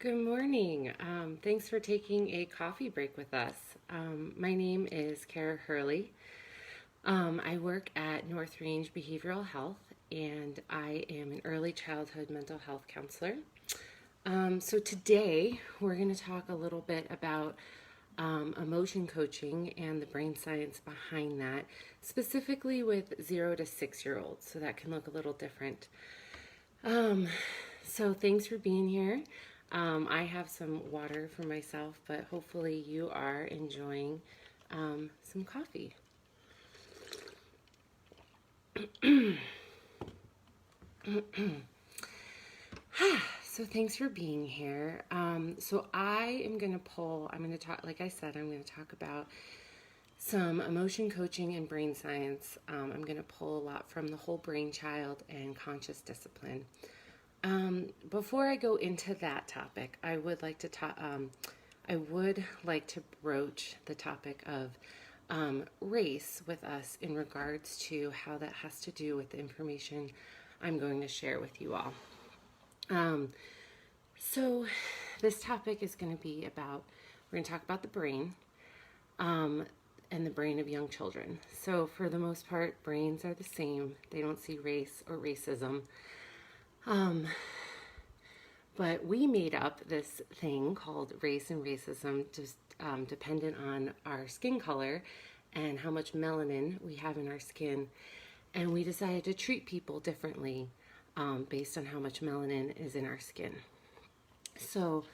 Good morning. Thanks for taking a coffee break with us. My name is Kara Hurley. I work at North Range Behavioral Health and I am an early childhood mental health counselor. So today we're going to talk a little bit about emotion coaching and the brain science behind that, specifically with 0 to 6-year-olds. So that can look a little different. So thanks for being here. I have some water for myself, but hopefully you are enjoying some coffee. So thanks for being here. So I'm going to talk, like I said, I'm going to talk about some emotion coaching and brain science. I'm going to pull a lot from the whole brain child and conscious discipline. Before I go into that topic, I would like to broach the topic of race with us in regards to how that has to do with the information I'm going to share with you all. So this topic is going to be we're going to talk about the brain and the brain of young children. So for the most part, brains are the same. They don't see race or racism. But we made up this thing called race and racism, just dependent on our skin color and how much melanin we have in our skin. And we decided to treat people differently based on how much melanin is in our skin. So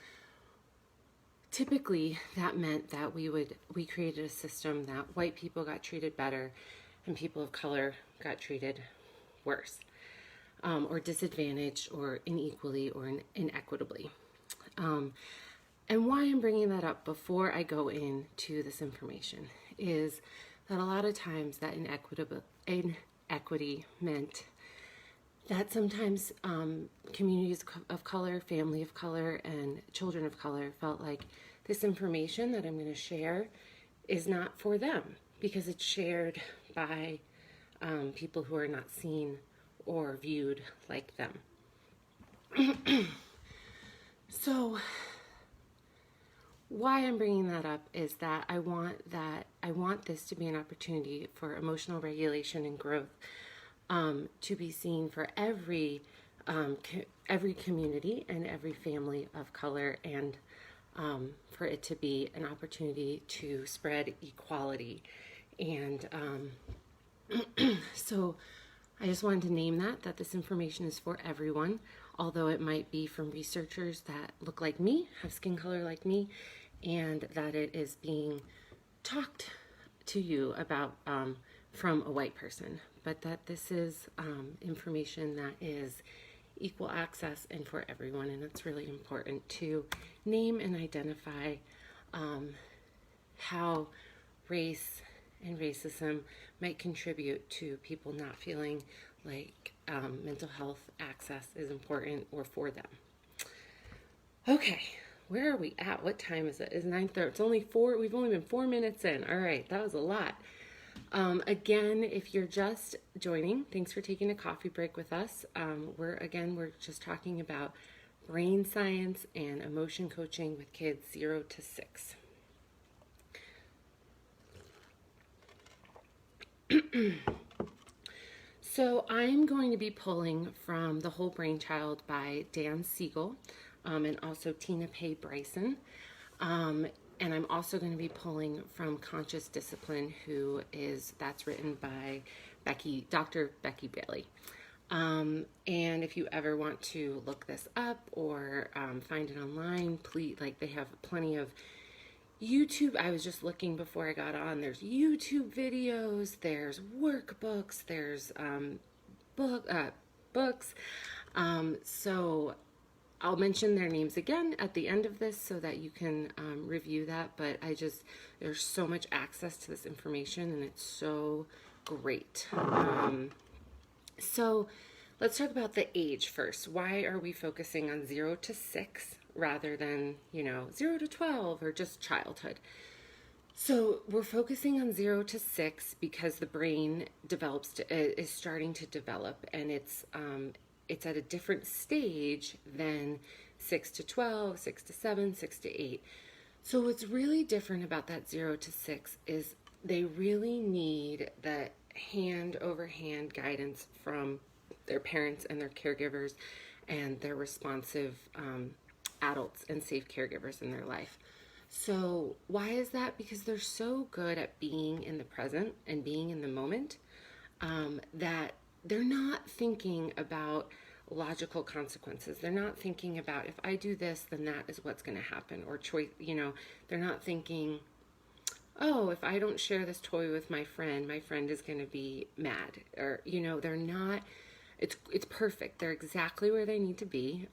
typically that meant that we created a system that white people got treated better and people of color got treated worse. Or disadvantaged or unequally or inequitably. And why I'm bringing that up before I go into this information is that a lot of times that inequity meant that sometimes communities of color, family of color, and children of color felt like this information that I'm going to share is not for them because it's shared by people who are not seen or viewed like them. So why I'm bringing that up is that I want this to be an opportunity for emotional regulation and growth to be seen for every community and every family of color, and for it to be an opportunity to spread equality. And so I just wanted to name that this information is for everyone, although it might be from researchers that look like me, have skin color like me, and that it is being talked to you about from a white person, but that this is information that is equal access and for everyone, and it's really important to name and identify how race and racism might contribute to people not feeling like mental health access is important or for them. Okay, where are we at? What time is it? It's 9:30. It's only 4. We've only been 4 minutes in. All right, that was a lot. Again, if you're just joining, thanks for taking a coffee break with us. We're just talking about brain science and emotion coaching with kids 0 to 6. So I'm going to be pulling from The Whole Brain Child by Dan Siegel and also Tina Pay Bryson. And I'm also going to be pulling from Conscious Discipline, that's written by Dr. Becky Bailey. And if you ever want to look this up or find it online, please, they have plenty of YouTube. I was just looking before I got on. There's YouTube videos, there's workbooks, there's books. So I'll mention their names again at the end of this so that you can review that. But there's so much access to this information and it's so great. So let's talk about the age first. Why are we focusing on 0 to 6 rather than, 0 to 12 or just childhood? So we're focusing on 0 to 6 because the brain is starting to develop, and it's at a different stage than 6 to 12, 6 to 7, 6 to 8. So what's really different about that 0 to 6 is they really need that hand over hand guidance from their parents and their caregivers and their responsive adults and safe caregivers in their life. So why is that? Because they're so good at being in the present and being in the moment that they're not thinking about logical consequences. They're not thinking about, if I do this, then that is what's going to happen, or choice. They're not thinking, oh, if I don't share this toy with my friend is going to be mad, or they're not. It's perfect. They're exactly where they need to be.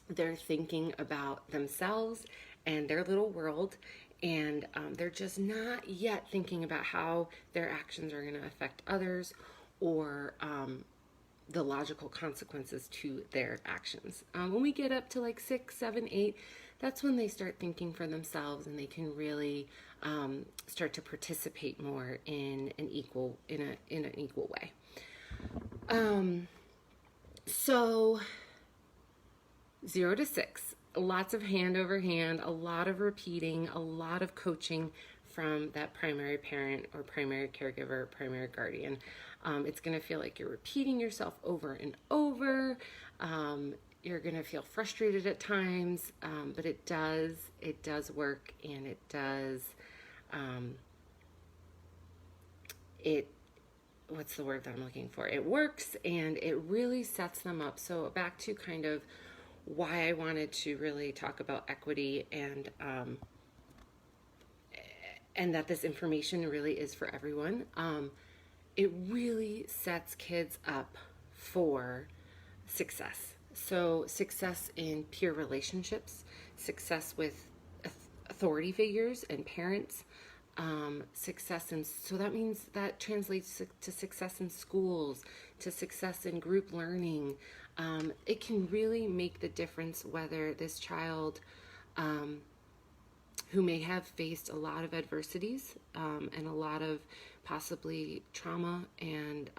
They're thinking about themselves and their little world, and they're just not yet thinking about how their actions are going to affect others, or the logical consequences to their actions. When we get up to like 6, 7, 8, that's when they start thinking for themselves, and they can really start to participate more in an equal way. So 0 to 6, lots of hand over hand, a lot of repeating, a lot of coaching from that primary parent or primary caregiver or primary guardian. It's going to feel like you're repeating yourself over and over. You're going to feel frustrated at times, but it does work, and it does, what's the word that I'm looking for? It works, and it really sets them up. So back to kind of why I wanted to really talk about equity, and that this information really is for everyone. It really sets kids up for success. So success in peer relationships, success with authority figures and parents, so that means that translates to success in schools, to success in group learning. It can really make the difference whether this child, who may have faced a lot of adversities and a lot of possibly trauma, and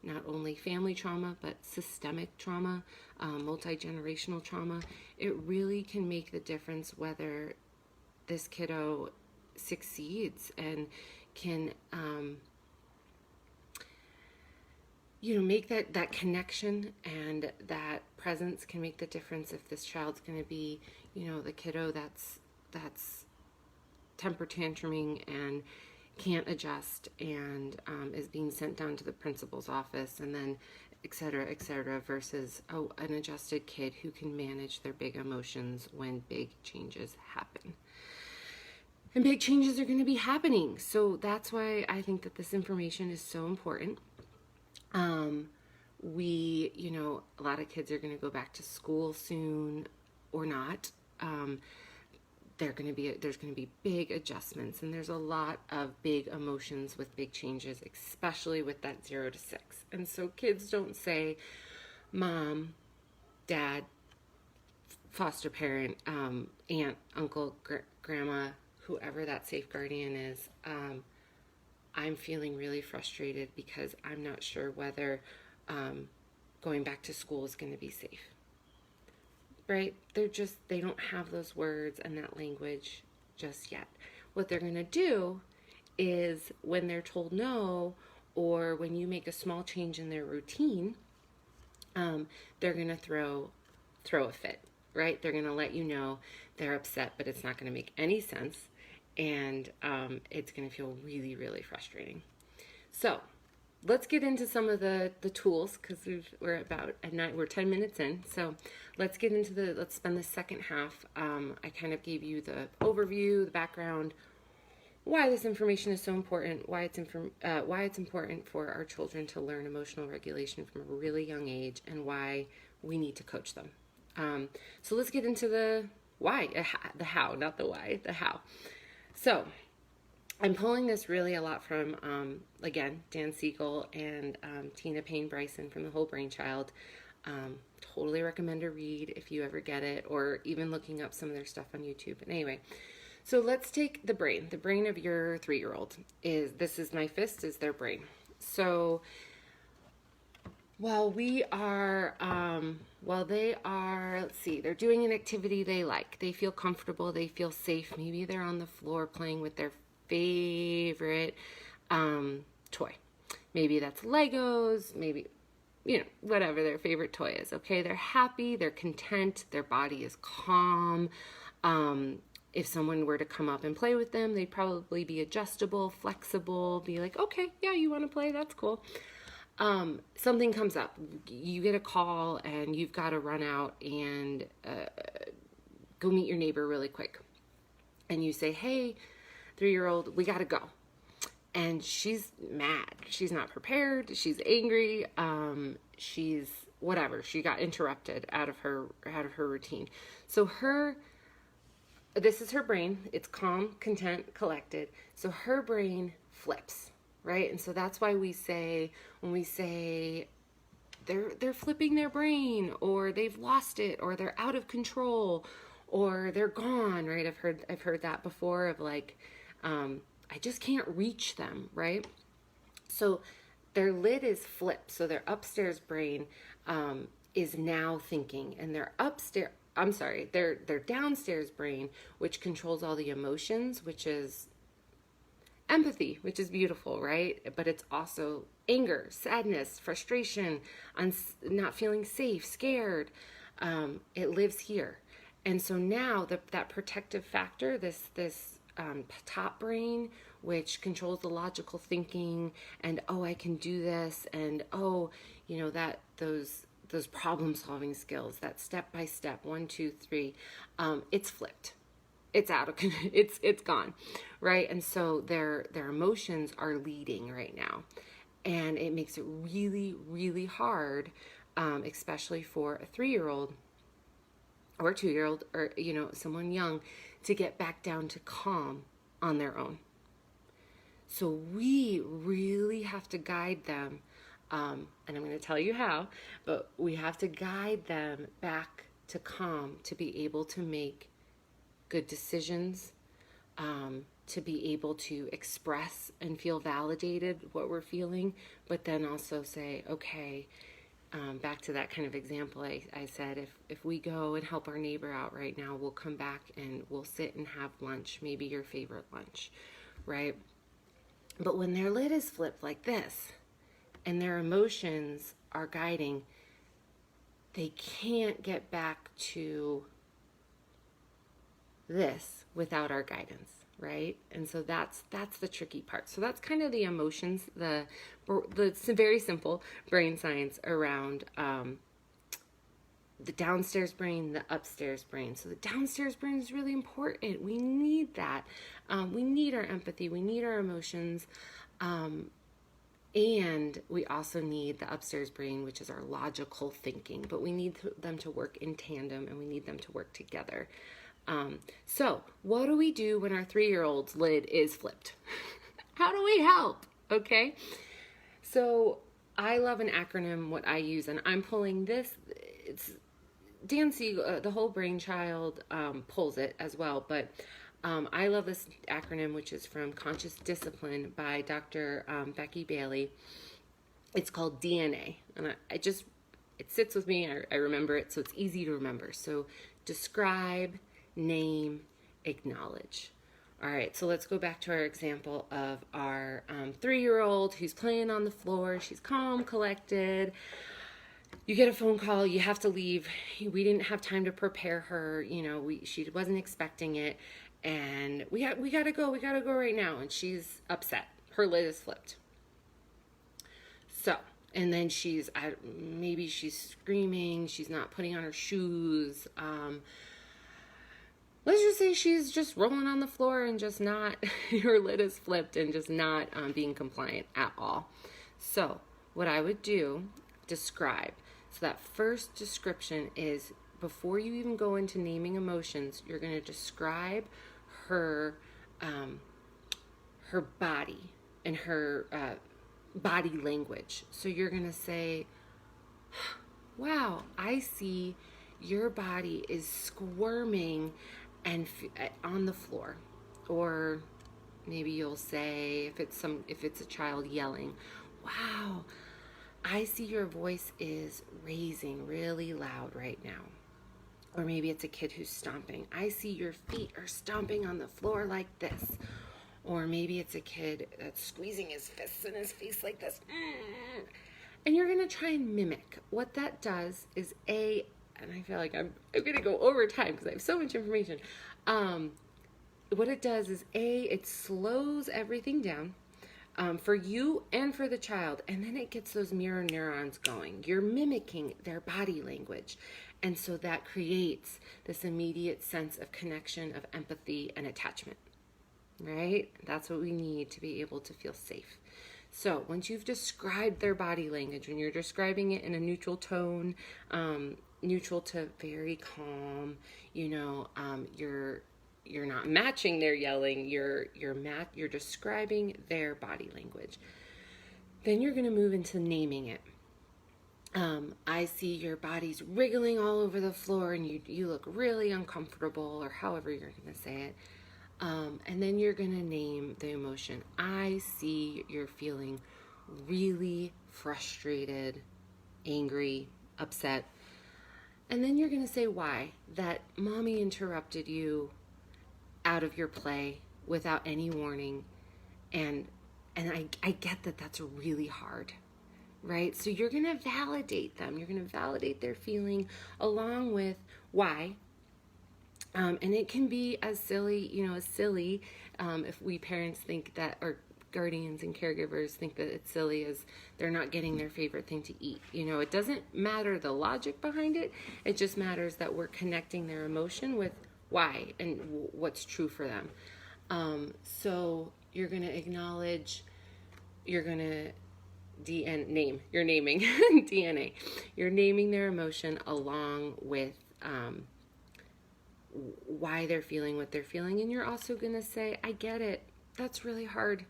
not only family trauma, but systemic trauma, multi-generational trauma. It really can make the difference whether this kiddo succeeds and can make that connection, and that presence can make the difference if this child's going to be the kiddo that's temper tantruming and can't adjust, and is being sent down to the principal's office, and then et cetera, versus an adjusted kid who can manage their big emotions when big changes happen. And big changes are going to be happening. So that's why I think that this information is so important. A lot of kids are going to go back to school soon or not. There's going to be big adjustments, and there's a lot of big emotions with big changes, especially with that 0 to 6. And so kids don't say, mom, dad, foster parent, aunt, uncle, grandma, whoever that safe guardian is, I'm feeling really frustrated because I'm not sure whether going back to school is going to be safe. Right? They don't have those words and that language just yet. What they're going to do is, when they're told no, or when you make a small change in their routine, they're going to throw a fit, right? They're going to let you know they're upset, but it's not going to make any sense, and it's going to feel really, really frustrating. So let's get into some of the tools, because we're 10 minutes in. So let's spend the second half. I kind of gave you the overview, the background, why this information is so important, why it's important for our children to learn emotional regulation from a really young age, and why we need to coach them. So let's get into the why, the how, not the why, the how. So I'm pulling this really a lot from, again, Dan Siegel and Tina Payne Bryson from The Whole Brain Child. Totally recommend a read if you ever get it, or even looking up some of their stuff on YouTube. But anyway, so let's take the brain of your 3-year-old. This is my fist, is their brain. So Well, they are, let's see, they're doing an activity they like. They feel comfortable, they feel safe. Maybe they're on the floor playing with their favorite toy. Maybe that's Legos, maybe, whatever their favorite toy is. Okay, they're happy, they're content, their body is calm. If someone were to come up and play with them, they'd probably be adjustable, flexible, be like, okay, yeah, you want to play? That's cool. Something comes up, you get a call and you've got to run out and go meet your neighbor really quick. And you say, hey, 3-year-old, we got to go. And she's mad. She's not prepared. She's angry. She's whatever. She got interrupted out of her routine. So this is her brain. It's calm, content, collected. So her brain flips, right? And so that's why when we say they're flipping their brain, or they've lost it, or they're out of control, or they're gone, right? I've heard that before of like, I just can't reach them, right? So their lid is flipped. So their upstairs brain is now thinking, and their downstairs brain, which controls all the emotions, which is empathy, which is beautiful, right? But it's also anger, sadness, frustration, not feeling safe, scared. It lives here. And so now that protective factor, this top brain, which controls the logical thinking, and I can do this, and that those problem solving skills, that step by step, 1, 2, 3, it's flipped. It's out of it's gone, right? And so their emotions are leading right now, and it makes it really, really hard, especially for a 3-year-old or a 2-year-old, or someone young, to get back down to calm on their own. So we really have to guide them, and I'm going to tell you how, but we have to guide them back to calm, to be able to make good decisions, to be able to express and feel validated what we're feeling, but then also say, okay, back to that kind of example I said, if we go and help our neighbor out right now, we'll come back and we'll sit and have lunch, maybe your favorite lunch, right? But when their lid is flipped like this and their emotions are guiding, they can't get back to this without our guidance, right? And so that's the tricky part. So that's kind of the emotions, the very simple brain science around the downstairs brain, the upstairs brain. So the downstairs brain is really important. We need that. We need our empathy. We need our emotions. And we also need the upstairs brain, which is our logical thinking. But we need them to work in tandem, and we need them to work together. So what do we do when our 3-year-old's lid is flipped? How do we help? Okay. So I love an acronym, what I use, and I'm pulling this. It's Dan Siegel, the whole brainchild, pulls it as well. But I love this acronym, which is from Conscious Discipline by Dr. Becky Bailey. It's called DNA. And it sits with me. I remember it, so it's easy to remember. So describe, name, acknowledge. All right, so let's go back to our example of our 3-year-old who's playing on the floor. She's calm, collected. You get a phone call, you have to leave. We didn't have time to prepare her. She wasn't expecting it, and we gotta go right now. And she's upset. Her lid is flipped. So, and then maybe she's screaming. She's not putting on her shoes. Let's just say she's just rolling on the floor and just not, her lid is flipped and just not being compliant at all. So what I would do, describe. So that first description is, before you even go into naming emotions, you're going to describe her body and her body language. So you're going to say, wow, I see your body is squirming and on the floor. Or maybe you'll say, if it's a child yelling, wow, I see your voice is raising really loud right now. Or maybe it's a kid who's stomping. I see your feet are stomping on the floor like this. Or maybe it's a kid that's squeezing his fists in his face like this. And you're going to try and mimic. What that does is and I feel like I'm going to go over time because I have so much information. What it does is it slows everything down for you and for the child. And then it gets those mirror neurons going. You're mimicking their body language. And so that creates this immediate sense of connection, of empathy and attachment, right? That's what we need to be able to feel safe. So once you've described their body language, when you're describing it in a neutral tone, neutral to very calm, you're not matching their yelling, you're describing their body language. Then you're going to move into naming it. I see your body's wriggling all over the floor and you look really uncomfortable, or however you're going to say it. And then you're going to name the emotion. I see you're feeling really frustrated, angry, upset. And then you're going to say why. That mommy interrupted you out of your play without any warning. And I get that that's really hard, right? So you're going to validate them. You're going to validate their feeling along with why. And it can be as silly, if we parents think that, or guardians and caregivers think that it's silly as they're not getting their favorite thing to eat. It doesn't matter the logic behind it. It just matters that we're connecting their emotion with why and what's true for them. So you're going to acknowledge, you're going to name, you're naming DNA. You're naming their emotion along with why they're feeling what they're feeling. And you're also going to say, I get it. That's really hard.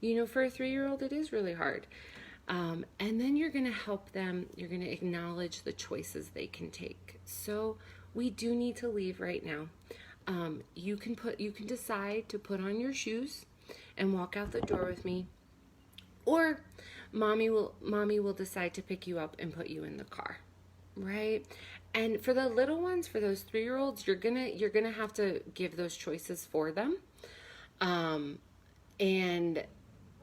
For a 3-year-old, it is really hard. And then you're going to help them. You're going to acknowledge the choices they can take. So we do need to leave right now. You can decide to put on your shoes and walk out the door with me, or mommy will decide to pick you up and put you in the car, right? And for the little ones, for those 3-year-olds, you're gonna have to give those choices for them, and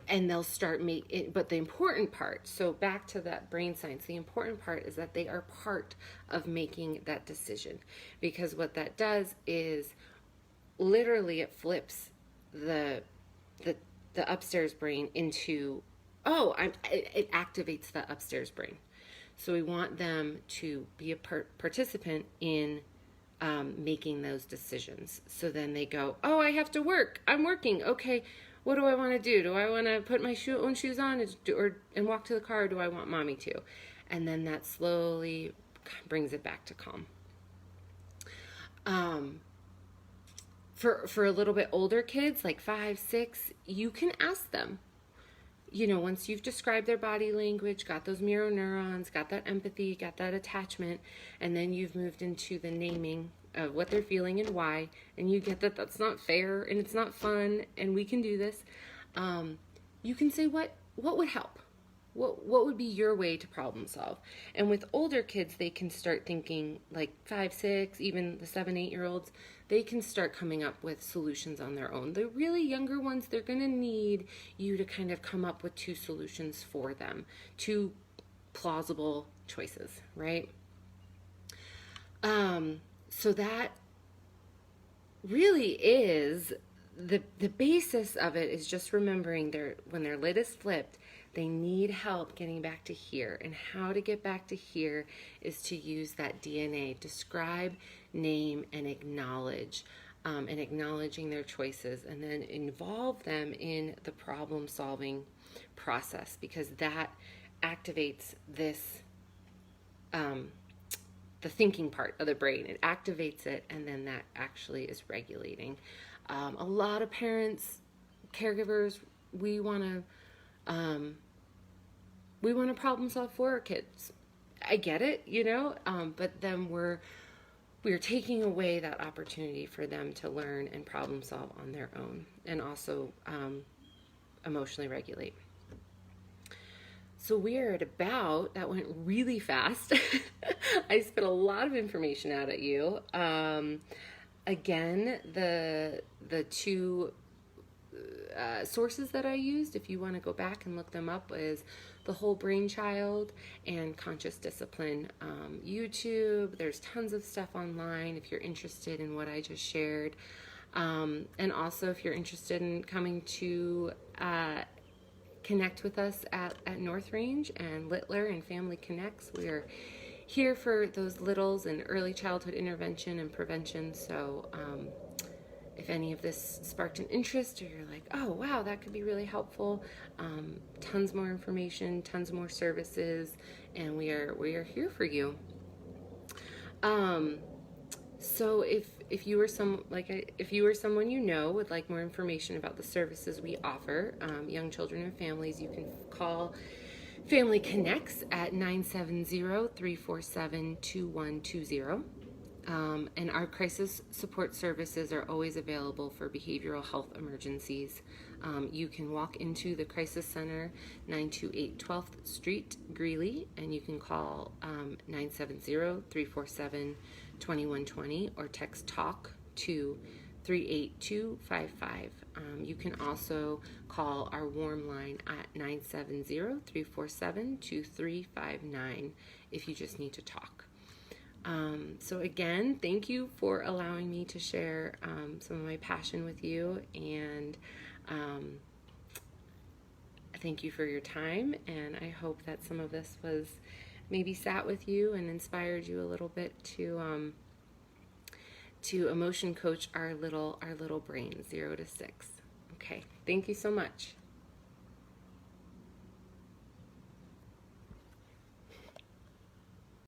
they'll start but the important part, so back to that brain science, the important part is that they are part of making that decision, because what that does is literally it flips the upstairs brain into, it activates the upstairs brain. So we want them to be a participant in making those decisions. So then they go, I have to work. I'm working. Okay, what do I want to do? Do I want to put my own shoes on and walk to the car, or do I want mommy to? And then that slowly brings it back to calm. For a little bit older kids, like 5, 6, you can ask them. Once you've described their body language, got those mirror neurons, got that empathy, got that attachment, and then you've moved into the naming of what they're feeling and why, and you get that that's not fair and it's not fun and we can do this, you can say what would help. What would be your way to problem solve? And with older kids, they can start thinking, like 5, 6, even the 7, 8-year-olds, they can start coming up with solutions on their own. The really younger ones, they're going to need you to kind of come up with 2 solutions for them, 2 plausible choices, right? So that really is the basis of it, is just remembering when their lid is flipped, they need help getting back to here. And how to get back to here is to use that DNA. Describe, name, and acknowledge. And acknowledging their choices. And then involve them in the problem-solving process. Because that activates this, the thinking part of the brain. It activates it, and then that actually is regulating. A lot of parents, caregivers, we want to problem solve for our kids. I get it, but then we're taking away that opportunity for them to learn and problem solve on their own, and also emotionally regulate. So we are at about, that went really fast. I spit a lot of information out at you. Again, the two sources that I used, if you want to go back and look them up, is The Whole Brain Child and Conscious Discipline. YouTube, there's tons of stuff online if you're interested in what I just shared. And also if you're interested in coming to connect with us at North Range and Littler and Family Connects. We're here for those littles and early childhood intervention and prevention. So if any of this sparked an interest, or you're like, oh wow, that could be really helpful, tons more information, tons more services, and we are here for you. So if you were someone you know would like more information about the services we offer, young children and families, you can call Family Connects at 970-347-2120. And our crisis support services are always available for behavioral health emergencies. You can walk into the Crisis Center, 928 12th Street, Greeley, and you can call 970-347-2120 or text TALK to 38255. You can also call our warm line at 970-347-2359 if you just need to talk. So again, thank you for allowing me to share some of my passion with you, and thank you for your time, and I hope that some of this was maybe sat with you and inspired you a little bit to emotion coach our little brains, 0 to 6. Okay, thank you so much.